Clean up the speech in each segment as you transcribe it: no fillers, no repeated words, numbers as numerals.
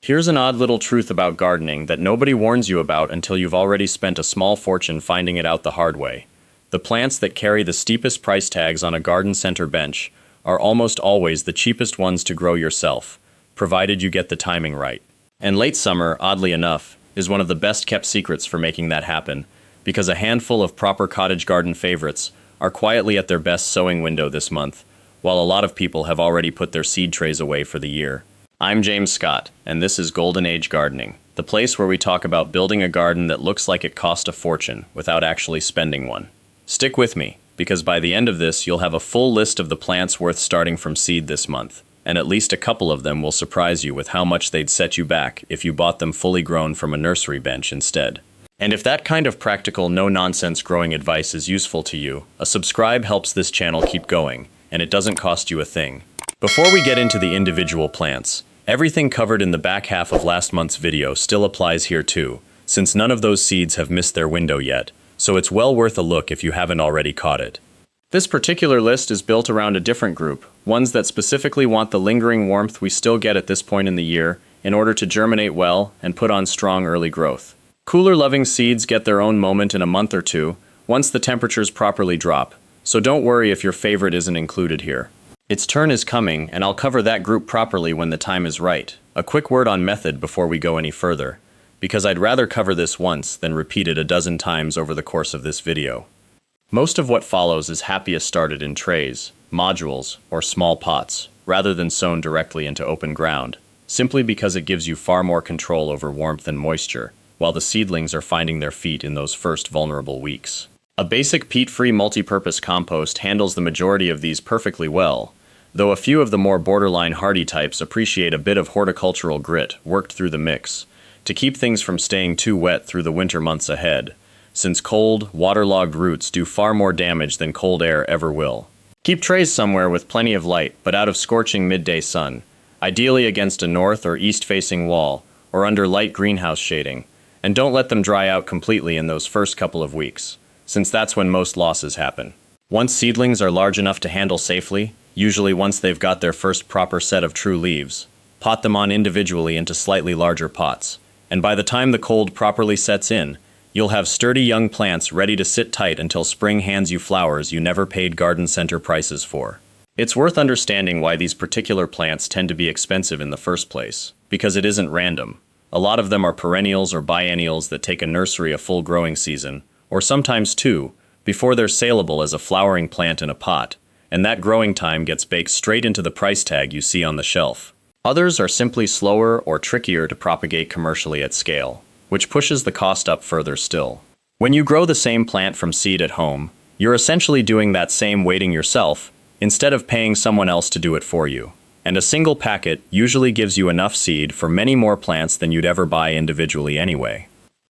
Here's an odd little truth about gardening that nobody warns you about until you've already spent a small fortune finding it out the hard way. The plants that carry the steepest price tags on a garden center bench are almost always the cheapest ones to grow yourself, provided you get the timing right. And late summer, oddly enough, is one of the best kept secrets for making that happen, because a handful of proper cottage garden favorites are quietly at their best sowing window this month, while a lot of people have already put their seed trays away for the year. I'm James Scott, and this is Golden Age Gardening, the place where we talk about building a garden that looks like it cost a fortune without actually spending one. Stick with me, because by the end of this, you'll have a full list of the plants worth starting from seed this month, and at least a couple of them will surprise you with how much they'd set you back if you bought them fully grown from a nursery bench instead. And if that kind of practical, no-nonsense growing advice is useful to you, a subscribe helps this channel keep going, and it doesn't cost you a thing. Before we get into the individual plants, everything covered in the back half of last month's video still applies here too, since none of those seeds have missed their window yet, so it's well worth a look if you haven't already caught it. This particular list is built around a different group, ones that specifically want the lingering warmth we still get at this point in the year in order to germinate well and put on strong early growth. Cooler-loving seeds get their own moment in a month or two, once the temperatures properly drop, so don't worry if your favorite isn't included here. Its turn is coming, and I'll cover that group properly when the time is right. A quick word on method before we go any further, because I'd rather cover this once than repeat it a dozen times over the course of this video. Most of what follows is happiest started in trays, modules, or small pots, rather than sown directly into open ground, simply because it gives you far more control over warmth and moisture, while the seedlings are finding their feet in those first vulnerable weeks. A basic peat-free multi-purpose compost handles the majority of these perfectly well, though a few of the more borderline hardy types appreciate a bit of horticultural grit worked through the mix to keep things from staying too wet through the winter months ahead, since cold, waterlogged roots do far more damage than cold air ever will. Keep trays somewhere with plenty of light, but out of scorching midday sun, ideally against a north or east-facing wall, or under light greenhouse shading, and don't let them dry out completely in those first couple of weeks, since that's when most losses happen. Once seedlings are large enough to handle safely, usually once they've got their first proper set of true leaves, pot them on individually into slightly larger pots, and by the time the cold properly sets in, you'll have sturdy young plants ready to sit tight until spring hands you flowers you never paid garden center prices for. It's worth understanding why these particular plants tend to be expensive in the first place, because it isn't random. A lot of them are perennials or biennials that take a nursery a full growing season, or sometimes two, before they're saleable as a flowering plant in a pot, and that growing time gets baked straight into the price tag you see on the shelf. Others are simply slower or trickier to propagate commercially at scale, which pushes the cost up further still. When you grow the same plant from seed at home, you're essentially doing that same waiting yourself, instead of paying someone else to do it for you. And a single packet usually gives you enough seed for many more plants than you'd ever buy individually anyway.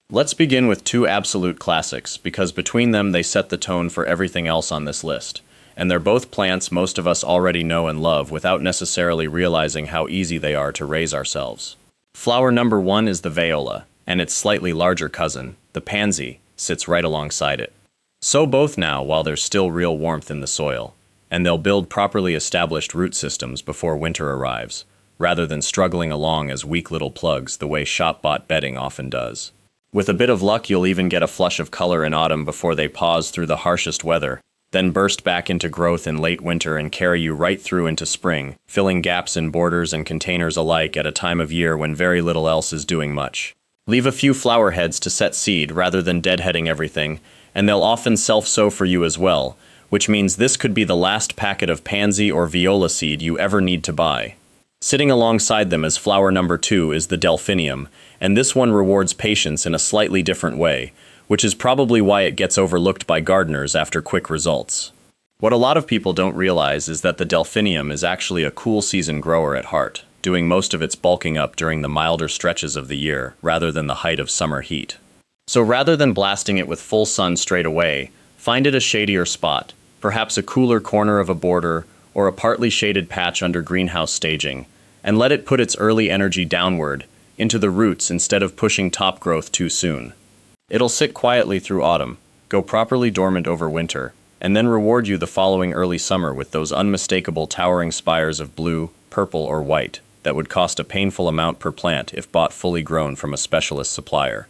Let's begin with two absolute classics, because between them they set the tone for everything else on this list. And they're both plants most of us already know and love without necessarily realizing how easy they are to raise ourselves. Flower number one is the Viola, and its slightly larger cousin, the Pansy, sits right alongside it. Sow both now while there's still real warmth in the soil, and they'll build properly established root systems before winter arrives, rather than struggling along as weak little plugs the way shop-bought bedding often does. With a bit of luck, you'll even get a flush of color in autumn before they pause through the harshest weather, then burst back into growth in late winter and carry you right through into spring, filling gaps in borders and containers alike at a time of year when very little else is doing much. Leave a few flower heads to set seed rather than deadheading everything, and they'll often self-sow for you as well, which means this could be the last packet of pansy or viola seed you ever need to buy. Sitting alongside them as flower number two is the Delphinium, and this one rewards patience in a slightly different way, which is probably why it gets overlooked by gardeners after quick results. What a lot of people don't realize is that the Delphinium is actually a cool season grower at heart, doing most of its bulking up during the milder stretches of the year rather than the height of summer heat. So rather than blasting it with full sun straight away, find it a shadier spot, perhaps a cooler corner of a border or a partly shaded patch under greenhouse staging, and let it put its early energy downward into the roots instead of pushing top growth too soon. It'll sit quietly through autumn, go properly dormant over winter, and then reward you the following early summer with those unmistakable towering spires of blue, purple, or white that would cost a painful amount per plant if bought fully grown from a specialist supplier.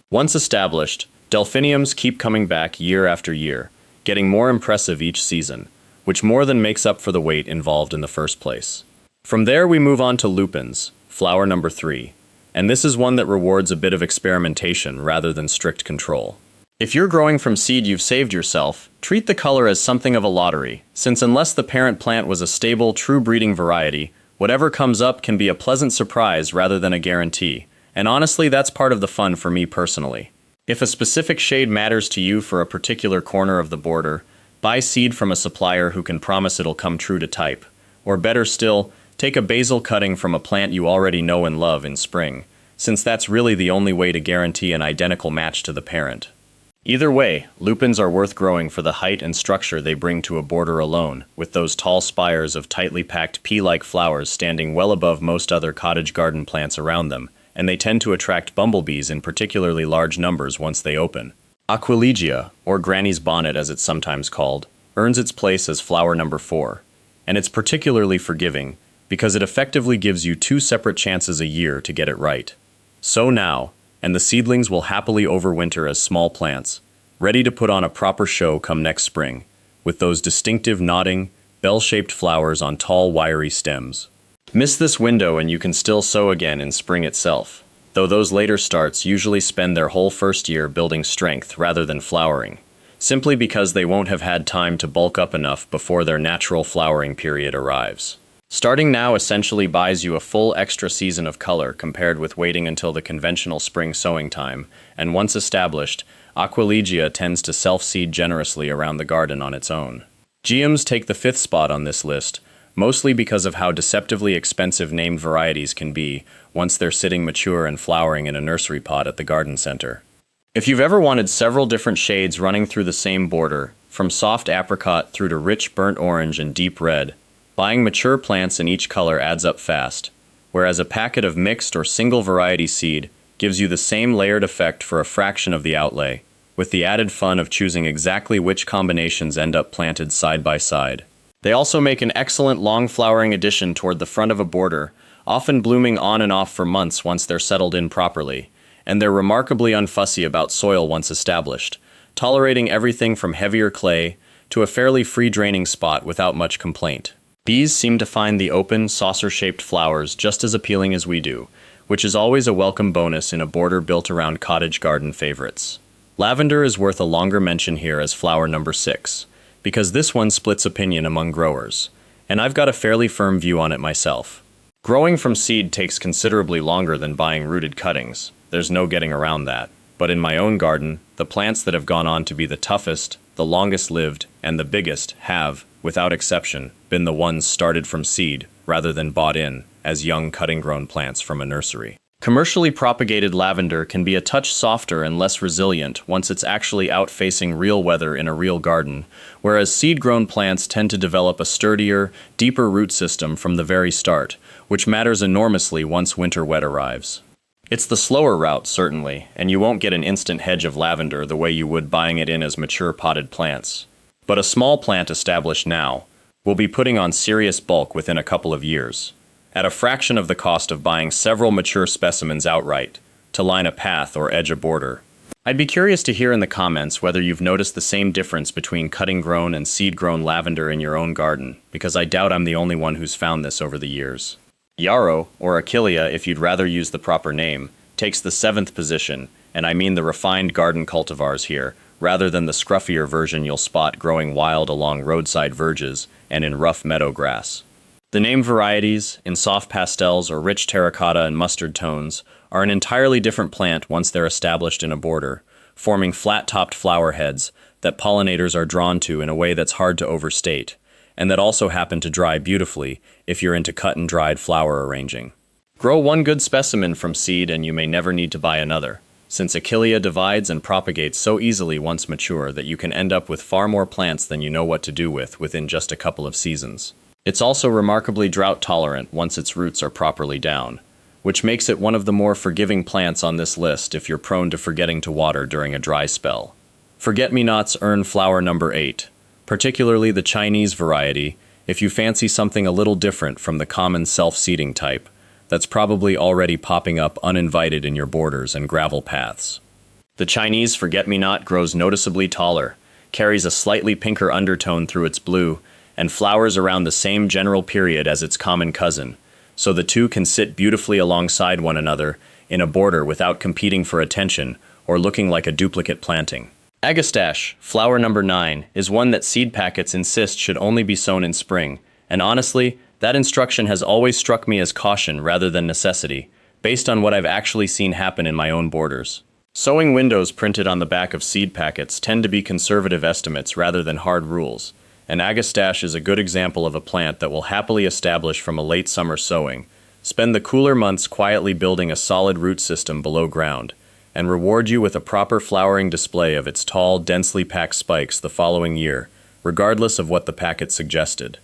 Once established, Delphiniums keep coming back year after year, getting more impressive each season, which more than makes up for the wait involved in the first place. From there we move on to Lupins, flower number 3, and this is one that rewards a bit of experimentation rather than strict control. If you're growing from seed you've saved yourself, treat the color as something of a lottery, since unless the parent plant was a stable, true breeding variety, whatever comes up can be a pleasant surprise rather than a guarantee, and honestly that's part of the fun for me personally. If a specific shade matters to you for a particular corner of the border, buy seed from a supplier who can promise it'll come true to type. Or better still, take a basil cutting from a plant you already know and love in spring, since that's really the only way to guarantee an identical match to the parent. Either way, lupins are worth growing for the height and structure they bring to a border alone, with those tall spires of tightly packed pea-like flowers standing well above most other cottage garden plants around them, and they tend to attract bumblebees in particularly large numbers once they open. Aquilegia, or Granny's Bonnet as it's sometimes called, earns its place as flower number 4, and it's particularly forgiving because it effectively gives you 2 separate chances a year to get it right. Sow now, and the seedlings will happily overwinter as small plants, ready to put on a proper show come next spring, with those distinctive nodding, bell-shaped flowers on tall, wiry stems. Miss this window and you can still sow again in spring itself, though those later starts usually spend their whole first year building strength rather than flowering, simply because they won't have had time to bulk up enough before their natural flowering period arrives. Starting now essentially buys you a full extra season of color compared with waiting until the conventional spring sowing time, and once established, Aquilegia tends to self-seed generously around the garden on its own. Geums take the 5th spot on this list, mostly because of how deceptively expensive named varieties can be once they're sitting mature and flowering in a nursery pot at the garden center. If you've ever wanted several different shades running through the same border, from soft apricot through to rich burnt orange and deep red, buying mature plants in each color adds up fast, whereas a packet of mixed or single variety seed gives you the same layered effect for a fraction of the outlay, with the added fun of choosing exactly which combinations end up planted side by side. They also make an excellent long-flowering addition toward the front of a border, often blooming on and off for months once they're settled in properly, and they're remarkably unfussy about soil once established, tolerating everything from heavier clay to a fairly free-draining spot without much complaint. Bees seem to find the open, saucer-shaped flowers just as appealing as we do, which is always a welcome bonus in a border built around cottage garden favorites. Lavender is worth a longer mention here as flower number 6, because this one splits opinion among growers, and I've got a fairly firm view on it myself. Growing from seed takes considerably longer than buying rooted cuttings, there's no getting around that, but in my own garden, the plants that have gone on to be the toughest, the longest lived, and the biggest have, without exception, been the ones started from seed rather than bought in as young cutting-grown plants from a nursery. Commercially propagated lavender can be a touch softer and less resilient once it's actually out facing real weather in a real garden, whereas seed-grown plants tend to develop a sturdier, deeper root system from the very start, which matters enormously once winter wet arrives. It's the slower route, certainly, and you won't get an instant hedge of lavender the way you would buying it in as mature potted plants. But a small plant established now will be putting on serious bulk within a couple of years, at a fraction of the cost of buying several mature specimens outright, to line a path or edge a border. I'd be curious to hear in the comments whether you've noticed the same difference between cutting-grown and seed-grown lavender in your own garden, because I doubt I'm the only one who's found this over the years. Yarrow, or Achillea if you'd rather use the proper name, takes the 7th position, and I mean the refined garden cultivars here, rather than the scruffier version you'll spot growing wild along roadside verges and in rough meadow grass. The named varieties, in soft pastels or rich terracotta and mustard tones, are an entirely different plant once they're established in a border, forming flat-topped flower heads that pollinators are drawn to in a way that's hard to overstate, and that also happen to dry beautifully if you're into cut and dried flower arranging. Grow one good specimen from seed and you may never need to buy another, since Achillea divides and propagates so easily once mature that you can end up with far more plants than you know what to do with within just a couple of seasons. It's also remarkably drought tolerant once its roots are properly down, which makes it one of the more forgiving plants on this list if you're prone to forgetting to water during a dry spell. Forget-me-nots earn flower number 8, particularly the Chinese variety, if you fancy something a little different from the common self-seeding type, that's probably already popping up uninvited in your borders and gravel paths. The Chinese forget-me-not grows noticeably taller, carries a slightly pinker undertone through its blue, and flowers around the same general period as its common cousin, so the two can sit beautifully alongside one another in a border without competing for attention or looking like a duplicate planting. Agastache, flower number 9, is one that seed packets insist should only be sown in spring, and honestly, that instruction has always struck me as caution rather than necessity, based on what I've actually seen happen in my own borders. Sowing windows printed on the back of seed packets tend to be conservative estimates rather than hard rules, and Agastache is a good example of a plant that will happily establish from a late summer sowing, spend the cooler months quietly building a solid root system below ground, and reward you with a proper flowering display of its tall, densely packed spikes the following year, regardless of what the packet suggested.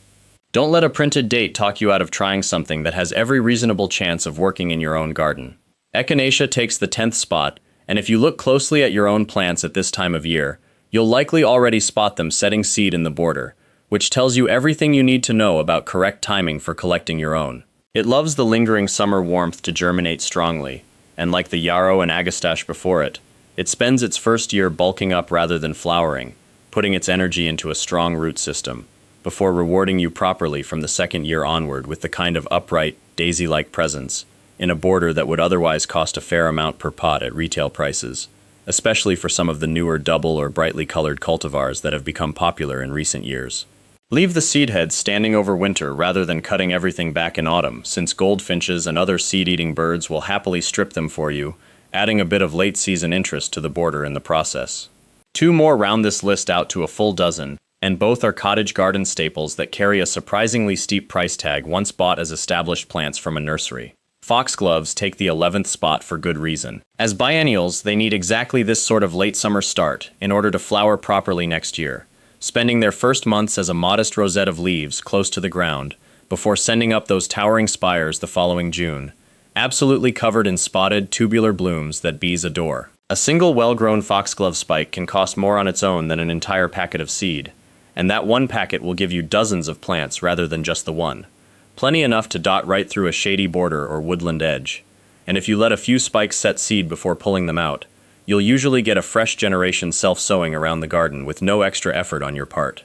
Don't let a printed date talk you out of trying something that has every reasonable chance of working in your own garden. Echinacea takes the 10th spot, and if you look closely at your own plants at this time of year, you'll likely already spot them setting seed in the border, which tells you everything you need to know about correct timing for collecting your own. It loves the lingering summer warmth to germinate strongly, and like the Yarrow and Agastache before it, it spends its first year bulking up rather than flowering, putting its energy into a strong root system, before rewarding you properly from the second year onward with the kind of upright, daisy-like presence in a border that would otherwise cost a fair amount per pot at retail prices, especially for some of the newer double or brightly colored cultivars that have become popular in recent years. Leave the seed heads standing over winter rather than cutting everything back in autumn, since goldfinches and other seed-eating birds will happily strip them for you, adding a bit of late-season interest to the border in the process. 2 more round this list out to a full dozen, and both are cottage garden staples that carry a surprisingly steep price tag once bought as established plants from a nursery. Foxgloves take the 11th spot for good reason. As biennials, they need exactly this sort of late summer start in order to flower properly next year, spending their first months as a modest rosette of leaves close to the ground, before sending up those towering spires the following June, absolutely covered in spotted, tubular blooms that bees adore. A single well-grown foxglove spike can cost more on its own than an entire packet of seed, and that one packet will give you dozens of plants rather than just the one. Plenty enough to dot right through a shady border or woodland edge. And if you let a few spikes set seed before pulling them out, you'll usually get a fresh generation self-sowing around the garden with no extra effort on your part.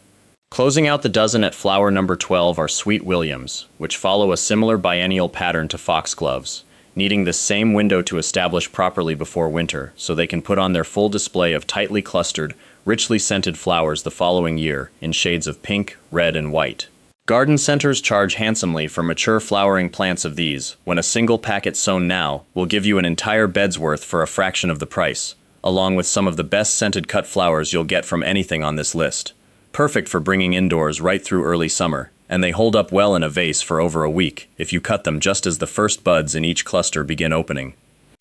Closing out the dozen at flower number 12 are Sweet Williams, which follow a similar biennial pattern to foxgloves, needing the same window to establish properly before winter so they can put on their full display of tightly clustered, richly scented flowers the following year in shades of pink, red, and white. Garden centers charge handsomely for mature flowering plants of these, when a single packet sown now will give you an entire bed's worth for a fraction of the price, along with some of the best scented cut flowers you'll get from anything on this list. Perfect for bringing indoors right through early summer, and they hold up well in a vase for over a week if you cut them just as the first buds in each cluster begin opening.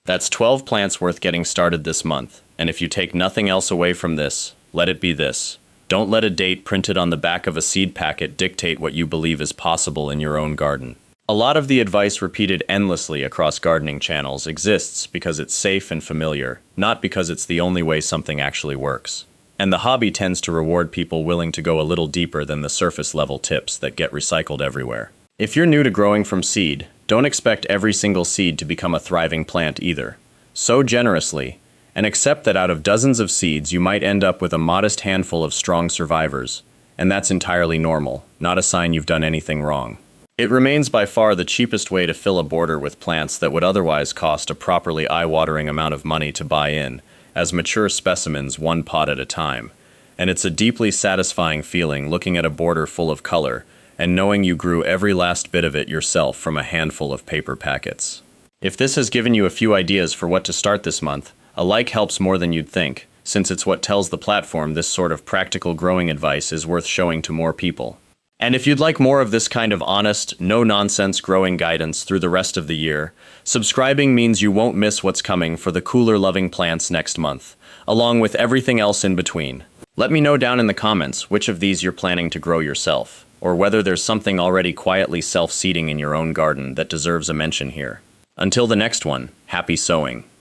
That's 12 plants worth getting started this month, and if you take nothing else away from this, let it be this. Don't let a date printed on the back of a seed packet dictate what you believe is possible in your own garden. A lot of the advice repeated endlessly across gardening channels exists because it's safe and familiar, not because it's the only way something actually works. And the hobby tends to reward people willing to go a little deeper than the surface-level tips that get recycled everywhere. If you're new to growing from seed, don't expect every single seed to become a thriving plant either. Sow generously, and accept that out of dozens of seeds you might end up with a modest handful of strong survivors, and that's entirely normal, not a sign you've done anything wrong. It remains by far the cheapest way to fill a border with plants that would otherwise cost a properly eye-watering amount of money to buy in, as mature specimens one pot at a time, and it's a deeply satisfying feeling looking at a border full of color and knowing you grew every last bit of it yourself from a handful of paper packets. If this has given you a few ideas for what to start this month, a like helps more than you'd think, since it's what tells the platform this sort of practical growing advice is worth showing to more people. And if you'd like more of this kind of honest, no-nonsense growing guidance through the rest of the year, subscribing means you won't miss what's coming for the cooler-loving plants next month, along with everything else in between. Let me know down in the comments which of these you're planning to grow yourself, or whether there's something already quietly self-seeding in your own garden that deserves a mention here. Until the next one, happy sowing.